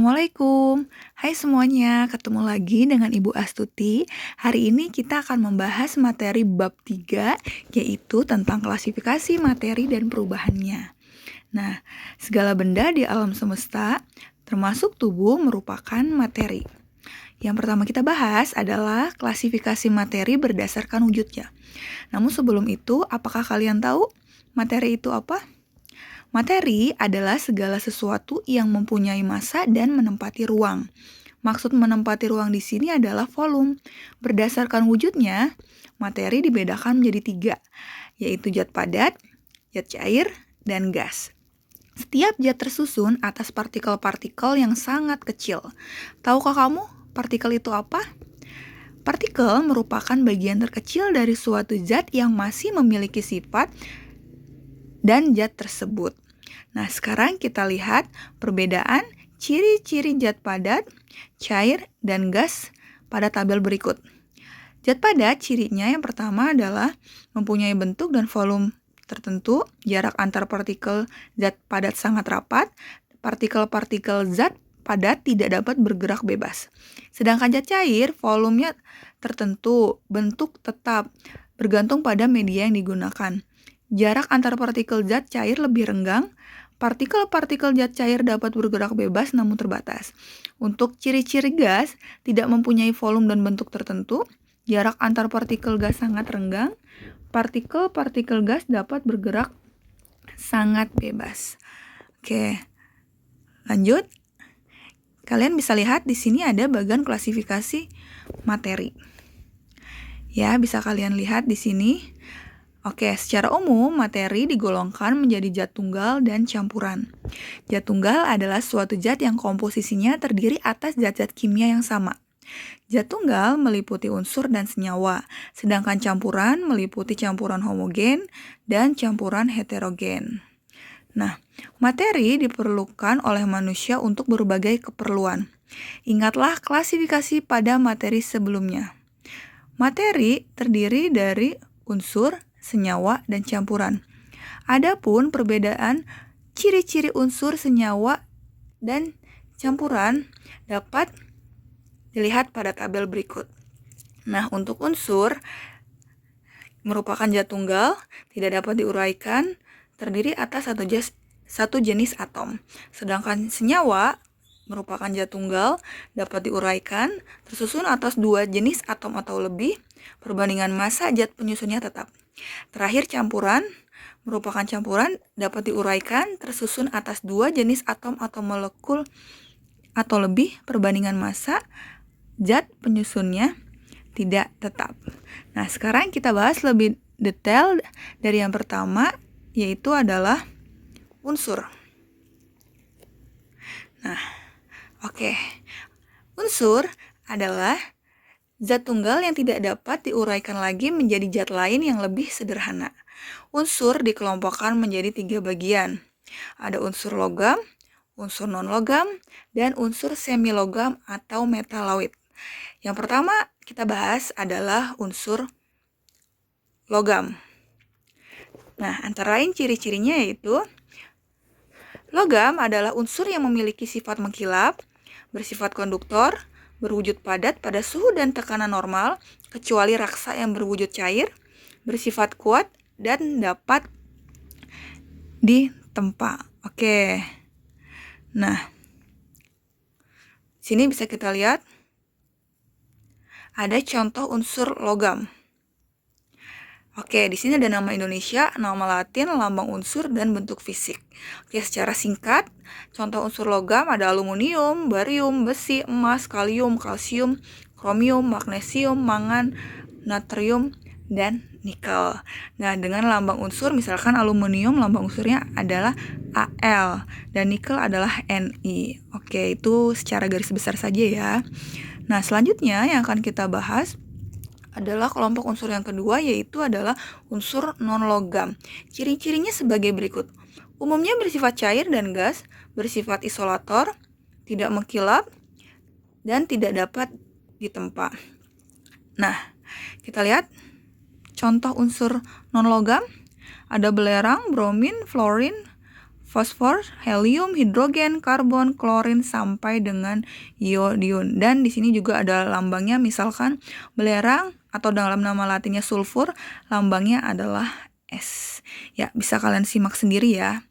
Assalamualaikum, hai semuanya, ketemu lagi dengan Ibu Astuti. Hari ini kita akan membahas materi bab 3, yaitu tentang klasifikasi materi dan perubahannya. Nah, segala benda di alam semesta, termasuk tubuh, merupakan materi. Yang pertama kita bahas adalah klasifikasi materi berdasarkan wujudnya. Namun sebelum itu, apakah kalian tahu materi itu apa? Materi adalah segala sesuatu yang mempunyai massa dan menempati ruang. Maksud menempati ruang di sini adalah volume. Berdasarkan wujudnya, materi dibedakan menjadi 3, yaitu zat padat, zat cair, dan gas. Setiap zat tersusun atas partikel-partikel yang sangat kecil. Tahukah kamu partikel itu apa? Partikel merupakan bagian terkecil dari suatu zat yang masih memiliki sifat dan zat tersebut. Nah, sekarang kita lihat perbedaan ciri-ciri zat padat, cair, dan gas pada tabel berikut. Zat padat cirinya yang pertama adalah mempunyai bentuk dan volume tertentu, jarak antar partikel zat padat sangat rapat, partikel-partikel zat padat tidak dapat bergerak bebas. Sedangkan zat cair, volumenya tertentu, bentuk tetap, bergantung pada media yang digunakan. Jarak antar partikel zat cair lebih renggang. Partikel-partikel zat cair dapat bergerak bebas namun terbatas. Untuk ciri-ciri gas, tidak mempunyai volume dan bentuk tertentu. Jarak antar partikel gas sangat renggang. Partikel-partikel gas dapat bergerak sangat bebas. Oke, lanjut. Kalian bisa lihat di sini ada bagian klasifikasi materi. Ya, bisa kalian lihat di sini. Oke, secara umum materi digolongkan menjadi zat tunggal dan campuran. Zat tunggal adalah suatu zat yang komposisinya terdiri atas zat-zat kimia yang sama. Zat tunggal meliputi unsur dan senyawa, sedangkan campuran meliputi campuran homogen dan campuran heterogen. Nah, materi diperlukan oleh manusia untuk berbagai keperluan. Ingatlah klasifikasi pada materi sebelumnya. Materi terdiri dari unsur, senyawa, dan campuran. Adapun perbedaan ciri-ciri unsur, senyawa, dan campuran dapat dilihat pada tabel berikut. Nah, untuk unsur merupakan zat tunggal, tidak dapat diuraikan, terdiri atas satu jenis atom. Sedangkan senyawa merupakan zat tunggal, dapat diuraikan, tersusun atas 2 jenis atom atau lebih, perbandingan massa zat penyusunnya tetap. Terakhir, campuran merupakan campuran, dapat diuraikan, tersusun atas 2 jenis atom atau molekul atau lebih, perbandingan massa zat penyusunnya tidak tetap. Nah, sekarang kita bahas lebih detail dari yang pertama, yaitu adalah unsur. Nah, oke. Unsur adalah zat tunggal yang tidak dapat diuraikan lagi menjadi zat lain yang lebih sederhana. Unsur dikelompokkan menjadi 3 bagian. Ada unsur logam, unsur non-logam, dan unsur semi-logam atau metaloid. Yang pertama kita bahas adalah unsur logam. Nah, antara lain ciri-cirinya yaitu logam adalah unsur yang memiliki sifat mengkilap, bersifat konduktor, berwujud padat pada suhu dan tekanan normal, kecuali raksa yang berwujud cair, bersifat kuat, dan dapat ditempa. Oke. Nah, sini bisa kita lihat ada contoh unsur logam. Oke, di sini ada nama Indonesia, nama Latin, lambang unsur, dan bentuk fisik. Oke, secara singkat, contoh unsur logam ada aluminium, barium, besi, emas, kalium, kalsium, kromium, magnesium, mangan, natrium, dan nikel. Nah, dengan lambang unsur, misalkan aluminium lambang unsurnya adalah Al, dan nikel adalah Ni. Oke, itu secara garis besar saja ya. Nah, selanjutnya yang akan kita bahas adalah kelompok unsur yang kedua, yaitu adalah unsur non-logam. Ciri-cirinya sebagai berikut. Umumnya bersifat cair dan gas, bersifat isolator, tidak mengkilap, dan tidak dapat ditempa. Nah, kita lihat contoh unsur non-logam. Ada belerang, bromin, fluorin, fosfor, helium, hidrogen, karbon, klorin sampai dengan iodium. Dan di sini juga ada lambangnya, misalkan belerang atau dalam nama latinnya sulfur, lambangnya adalah S. Ya, bisa kalian simak sendiri ya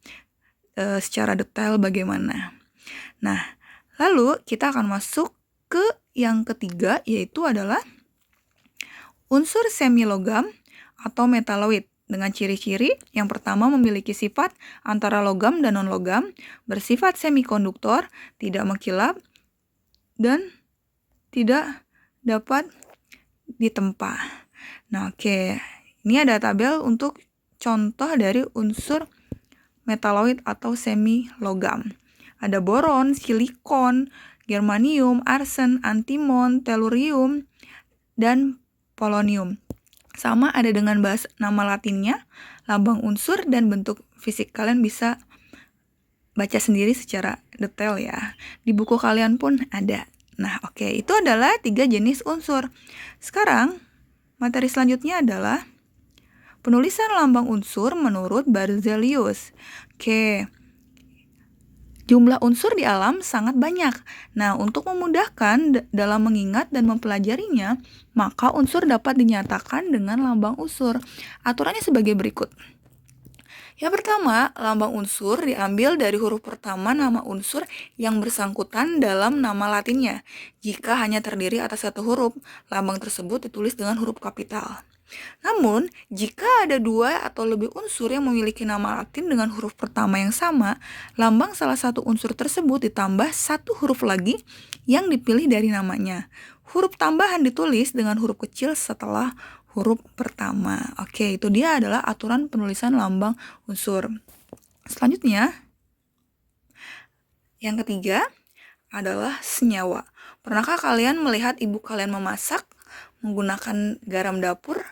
secara detail bagaimana. Nah, lalu kita akan masuk ke yang ketiga, yaitu adalah unsur semilogam atau metaloid dengan ciri-ciri yang pertama memiliki sifat antara logam dan non-logam, bersifat semikonduktor, tidak mengkilap, dan tidak dapat ditempa. Nah, oke. Ini ada tabel untuk contoh dari unsur metaloid atau semilogam. Ada boron, silikon, germanium, arsen, antimon, tellurium, dan polonium. Sama ada dengan bahas nama latinnya, lambang unsur, dan bentuk fisik. Kalian bisa baca sendiri secara detail ya. Di buku kalian pun ada. Nah, oke, itu adalah 3 jenis unsur. Sekarang, materi selanjutnya adalah penulisan lambang unsur menurut Berzelius. Oke, jumlah unsur di alam sangat banyak. Nah, untuk memudahkan dalam mengingat dan mempelajarinya, maka unsur dapat dinyatakan dengan lambang unsur. Aturannya sebagai berikut. Yang pertama, lambang unsur diambil dari huruf pertama nama unsur yang bersangkutan dalam nama latinnya. Jika hanya terdiri atas satu huruf, lambang tersebut ditulis dengan huruf kapital. Namun, jika ada 2 atau lebih unsur yang memiliki nama latin dengan huruf pertama yang sama, lambang salah satu unsur tersebut ditambah satu huruf lagi yang dipilih dari namanya. Huruf tambahan ditulis dengan huruf kecil setelah huruf pertama. Oke, itu dia adalah aturan penulisan lambang unsur. Selanjutnya, yang ketiga adalah senyawa. Pernahkah kalian melihat ibu kalian memasak menggunakan garam dapur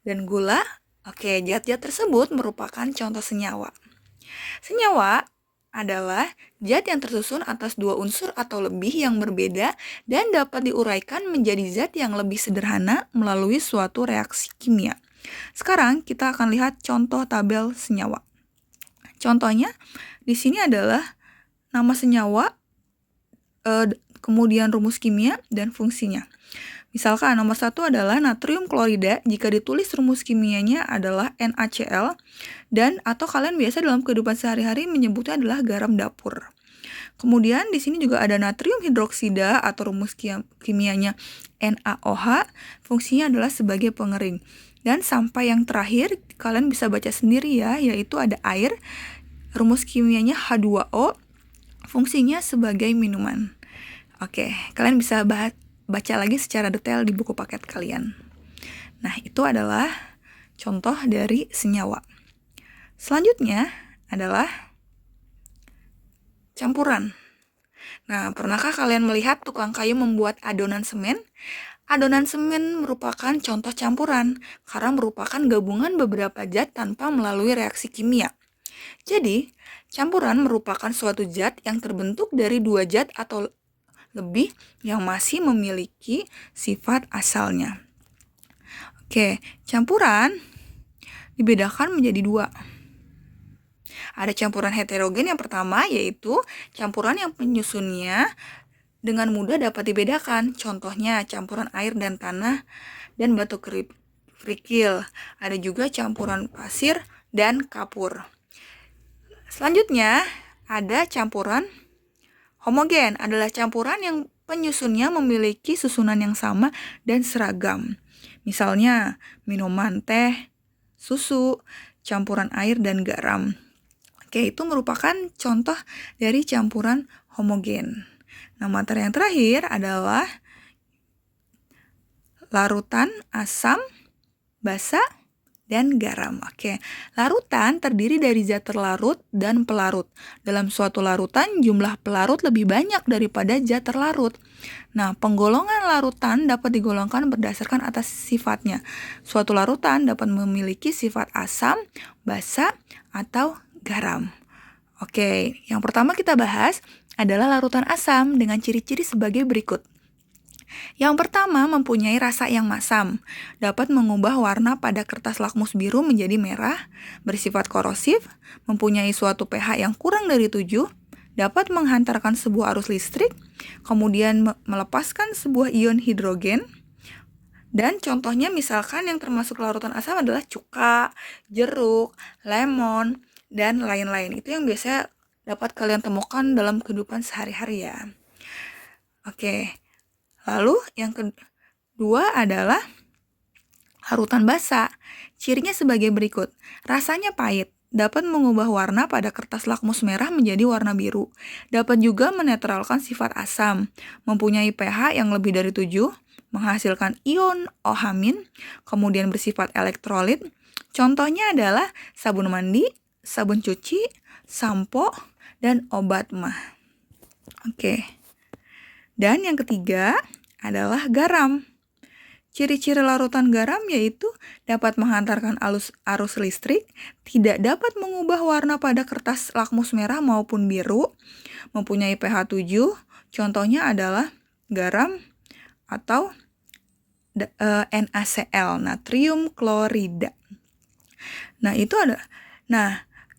dan gula? Oke, zat-zat tersebut merupakan contoh senyawa. Senyawa adalah zat yang tersusun atas 2 unsur atau lebih yang berbeda dan dapat diuraikan menjadi zat yang lebih sederhana melalui suatu reaksi kimia. Sekarang kita akan lihat contoh tabel senyawa. Contohnya di sini adalah nama senyawa, kemudian rumus kimia dan fungsinya. Misalkan nomor 1 adalah natrium klorida, jika ditulis rumus kimianya adalah NaCl, dan atau kalian biasa dalam kehidupan sehari-hari menyebutnya adalah garam dapur. Kemudian di sini juga ada natrium hidroksida atau rumus kimianya NaOH, fungsinya adalah sebagai pengering. Dan sampai yang terakhir kalian bisa baca sendiri ya, yaitu ada air, rumus kimianya H2O, fungsinya sebagai minuman. Oke, kalian bisa baca lagi secara detail di buku paket kalian. Nah, itu adalah contoh dari senyawa. Selanjutnya adalah campuran. Nah, pernahkah kalian melihat tukang kayu membuat adonan semen? Adonan semen merupakan contoh campuran karena merupakan gabungan beberapa zat tanpa melalui reaksi kimia. Jadi, campuran merupakan suatu zat yang terbentuk dari 2 zat atau lebih yang masih memiliki sifat asalnya. Oke, campuran dibedakan menjadi 2. Ada campuran heterogen yang pertama, yaitu campuran yang penyusunnya dengan mudah dapat dibedakan. Contohnya campuran air dan tanah dan batu kerikil. Ada juga campuran pasir dan kapur. Selanjutnya ada campuran homogen, adalah campuran yang penyusunnya memiliki susunan yang sama dan seragam. Misalnya minuman teh, susu, campuran air dan garam. Oke, itu merupakan contoh dari campuran homogen. Nah, materi yang terakhir adalah larutan, asam, basa, dan garam. Oke, larutan terdiri dari zat terlarut dan pelarut. Dalam suatu larutan, jumlah pelarut lebih banyak daripada zat terlarut. Nah, penggolongan larutan dapat digolongkan berdasarkan atas sifatnya. Suatu larutan dapat memiliki sifat asam, basa, atau garam. Oke, yang pertama kita bahas adalah larutan asam dengan ciri-ciri sebagai berikut. Yang pertama, mempunyai rasa yang masam, dapat mengubah warna pada kertas lakmus biru menjadi merah, bersifat korosif, mempunyai suatu pH yang kurang dari 7, dapat menghantarkan sebuah arus listrik, kemudian melepaskan sebuah ion hidrogen, dan contohnya misalkan yang termasuk larutan asam adalah cuka, jeruk, lemon, dan lain-lain. Itu yang biasanya dapat kalian temukan dalam kehidupan sehari-hari ya. Oke. Lalu yang kedua adalah larutan basa. Cirinya sebagai berikut. Rasanya pahit, dapat mengubah warna pada kertas lakmus merah menjadi warna biru. Dapat juga menetralkan sifat asam, mempunyai pH yang lebih dari 7, menghasilkan ion OH-, kemudian bersifat elektrolit. Contohnya adalah sabun mandi, sabun cuci, sampo, dan obat mah. Oke. Dan yang ketiga adalah garam. Ciri-ciri larutan garam yaitu dapat menghantarkan arus listrik, tidak dapat mengubah warna pada kertas lakmus merah maupun biru, mempunyai pH 7, contohnya adalah garam atau NaCl, natrium klorida.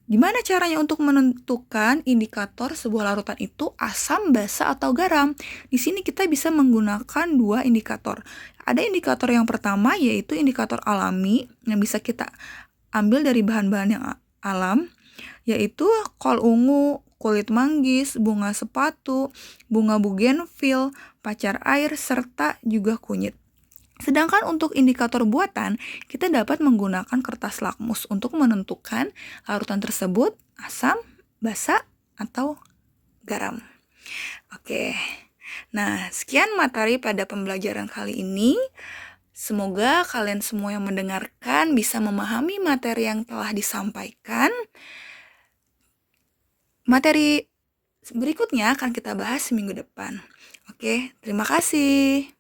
Gimana caranya untuk menentukan indikator sebuah larutan itu asam, basa, atau garam? Di sini kita bisa menggunakan dua indikator. Ada indikator yang pertama yaitu indikator alami yang bisa kita ambil dari bahan-bahan yang alam, yaitu kol ungu, kulit manggis, bunga sepatu, bunga bugenvil, pacar air, serta juga kunyit. Sedangkan untuk indikator buatan, kita dapat menggunakan kertas lakmus untuk menentukan larutan tersebut asam, basa, atau garam. Oke, nah sekian materi pada pembelajaran kali ini. Semoga kalian semua yang mendengarkan bisa memahami materi yang telah disampaikan. Materi berikutnya akan kita bahas seminggu depan. Oke, terima kasih.